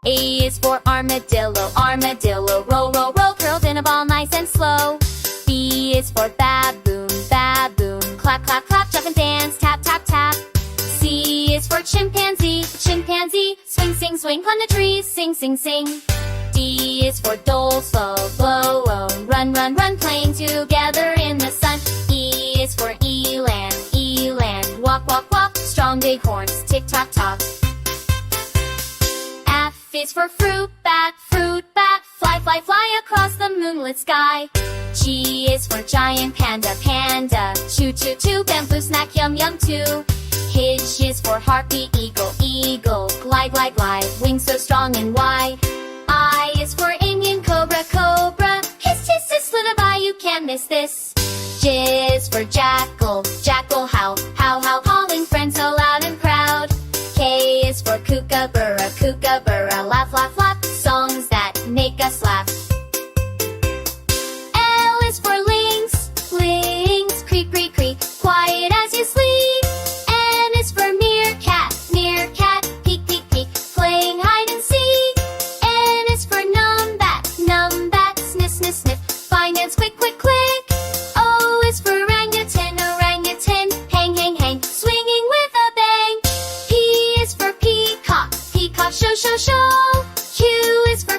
A is for armadillo, armadillo, roll, roll, roll, curled in a ball, nice and slow. B is for baboon, baboon, clap, clap, clap, jump and dance, tap, tap, tap. C is for chimpanzee, chimpanzee, swing, sing, swing, climb the trees, sing, sing, sing. D is for dole, slow, blow, oh, run, run, run, playing together in the sun. E is for eland, eland, walk, walk, walk, strong big horns, tick, tock, tock. F is for fruit bat, fly, fly, fly across the moonlit sky. G is for giant panda, panda, chew, chew, chew, bamboo snack, yum, yum, too. H is for harpy, eagle, eagle, glide, glide, glide, wings so strong and wide. I is for Indian cobra, cobra, hiss, hiss, hiss, lullaby, you can't miss this. J is for jackal, jackal, howl, howl, howl, calling friends so loud and proud. K is for kookaburra, kookaburra, laugh, laugh, laugh, songs that make us laugh. L is for lynx, lynx, creep, creep, creep, quiet as you sleep. N is for meerkat, meerkat, peek, peek, peek, playing hide and seek. N is for numbat, numbat, sniff, sniff, sniff, find ants quick, quick, quick. O is for orangutan, orangutan, hang, hang, hang, swinging with a bang. P is for peacock, peacock, show, show, show. Q is for